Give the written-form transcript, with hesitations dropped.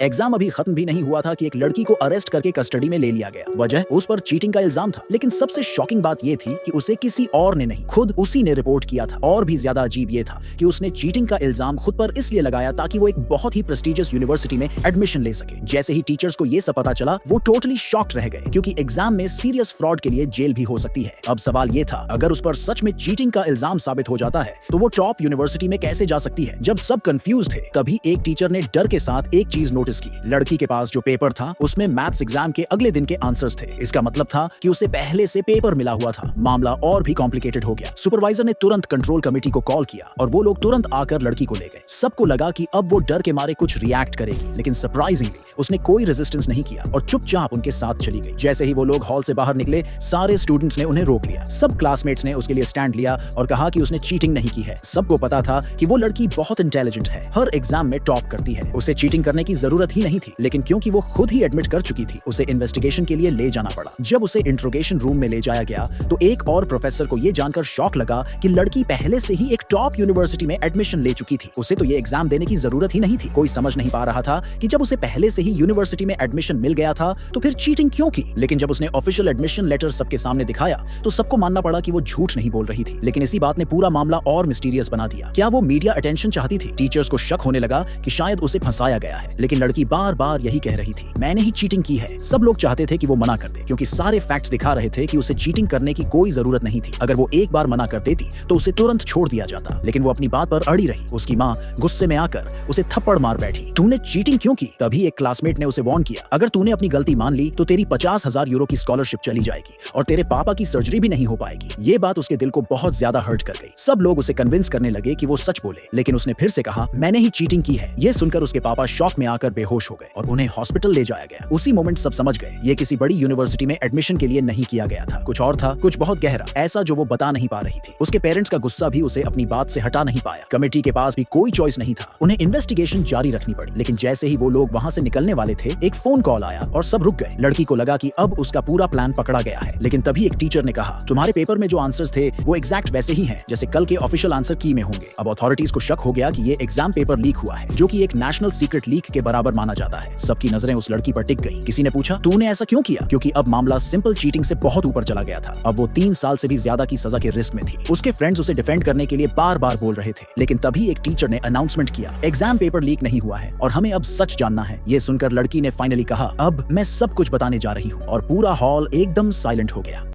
Exam अभी खत्म भी नहीं हुआ था कि एक लड़की को अरेस्ट करके कस्टडी में ले लिया गया। वजह उस पर चीटिंग का इल्जाम था, लेकिन सबसे शॉकिंग बात यह थी कि उसे किसी और ने नहीं, खुद उसी ने रिपोर्ट किया था। और भी ज्यादा अजीब यह था कि उसने चीटिंग का इल्जाम खुद पर इसलिए लगाया ताकि वो एक बहुत ही प्रेस्टिजियस यूनिवर्सिटी में एडमिशन ले सके। जैसे ही टीचर्स को यह सब पता चला, वो टोटली शॉक्ड रह गए, क्योंकि एग्जाम में सीरियस फ्रॉड के लिए जेल भी हो सकती है। अब सवाल यह था, अगर उस पर सच में चीटिंग का इल्जाम साबित हो जाता है तो वो टॉप यूनिवर्सिटी में कैसे जा सकती है। जब सब कंफ्यूज थे, तभी एक टीचर ने डर के साथ एक चीज नोटिस की। लड़की के पास जो पेपर था उसमें मैथ्स एग्जाम के अगले दिन के आंसर्स थे। इसका मतलब था कि उसे पहले से पेपर मिला हुआ था। मामला और भी कॉम्प्लिकेटेड हो गया। सुपरवाइजर ने तुरंत कंट्रोल कमेटी को कॉल किया और वो लोग तुरंत आकर लड़की को ले गए। सबको लगा कि अब वो डर के मारे कुछ रिएक्ट करेगी, लेकिन सरप्राइजिंगली उसने कोई रेजिस्टेंस नहीं किया और चुपचाप उनके साथ चली गई। जैसे ही वो लोग हॉल से बाहर निकले, सारे स्टूडेंट्स ने उन्हें रोक लिया। सब क्लासमेट्स ने उसके लिए स्टैंड लिया और कहा कि उसने चीटिंग नहीं की है। सबको पता था कि वो लड़की बहुत इंटेलिजेंट है, हर एग्जाम में टॉप करती है, उसे चीटिंग करने की जरूरत ही नहीं थी। लेकिन क्योंकि वो खुद ही एडमिट कर चुकी थी, उसे इन्वेस्टिगेशन के लिए ले जाना पड़ा। जब उसे इंट्रोगेशन रूम में ले जाया गया तो एक और प्रोफेसर को यह जानकर शॉक लगा कि लड़की पहले से ही एक टॉप यूनिवर्सिटी में एडमिशन ले चुकी थी। उसे तो ये एग्जाम देने की जरूरत ही नहीं थी। कोई समझ नहीं पा रहा था कि जब उसे पहले से ही यूनिवर्सिटी में एडमिशन मिल गया था तो फिर चीटिंग क्यों की। लेकिन जब उसने ऑफिशियल एडमिशन लेटर सबके सामने दिखाया तो सबको मानना पड़ा कि वो झूठ नहीं बोल रही थी। लेकिन इसी बात ने पूरा मामला और मिस्टीरियस बना दिया। क्या वो मीडिया अटेंशन चाहती थी? टीचर्स को शक होने लगा कि शायद उसे फंसाया गया है, लेकिन लड़की बार बार यही कह रही थी, मैंने ही चीटिंग की है। सब लोग चाहते थे कि वो मना कर दे, क्योंकि सारे फैक्ट्स दिखा रहे थे कि उसे चीटिंग करने की कोई जरूरत नहीं थी। अगर वो एक बार मना कर देती तो उसे तुरंत छोड़ दिया जाता, लेकिन वो अपनी बात पर अड़ी रही। उसकी माँ गुस्से में आकर उसे थप्पड़ मार बैठी। तूने चीटिंग क्यों की? तभी एक क्लासमेट ने उसे वार्न किया, अगर तूने अपनी गलती मान ली तो तेरी 50,000 यूरो की स्कॉलरशिप चली जाएगी और तेरे पापा की सर्जरी भी नहीं हो पाएगी। ये बात उसके दिल को बहुत ज्यादा हर्ट कर गई। सब लोग उसे कन्विंस करने लगे कि वो सच बोले, लेकिन उसने फिर से कहा, मैंने ही चीटिंग की है। ये सुनकर उसके पापा शॉक में आकर बेहोश हो गए और उन्हें हॉस्पिटल ले जाया गया। उसी मोमेंट सब समझ गए, ये किसी बड़ी यूनिवर्सिटी में एडमिशन के लिए नहीं किया गया था। कुछ और था, कुछ बहुत गहरा, ऐसा जो वो बता नहीं पा रही थी। उसके पेरेंट्स का गुस्सा भी उसे अपनी बात से हटा नहीं पाया। कमेटी के पास भी कोई चॉइस नहीं था, उन्हें इन्वेस्टिगेशन जारी रखनी पड़ी। लेकिन जैसे ही वो लोग वहां से निकलने वाले थे, एक फोन कॉल आया और सब रुक गए। लड़की को लगा कि अब उसका पूरा प्लान पकड़ा गया है। लेकिन तभी एक टीचर ने कहा, तुम्हारे पेपर में जो आंसर्स थे वो एग्जैक्ट वैसे ही हैं जैसे कल के ऑफिशियल आंसर की में होंगे। अब अथॉरिटीज को शक हो गया कि ये एग्जाम पेपर लीक हुआ है, जो कि एक नेशनल सीक्रेट लीक के बराबर माना जाता है। सबकी नजरें उस लड़की पर टिक गई। किसी ने पूछा, तूने ऐसा क्यों किया? क्योंकि अब मामला सिंपल चीटिंग से बहुत ऊपर चला गया था। अब वो 3 साल से भी ज्यादा की सजा के रिस्क में थी। उसके फ्रेंड्स उसे डिफेंड करने के लिए बार बार बोल रहे थे, लेकिन तभी एक टीचर ने अनाउंसमेंट किया, एग्जाम पेपर लीक नहीं हुआ है और हमें अब सच जानना है। ये सुनकर लड़की ने फाइनली कहा, अब मैं सब कुछ बताने जा रही हूँ, और पूरा हॉल एकदम साइलेंट हो गया।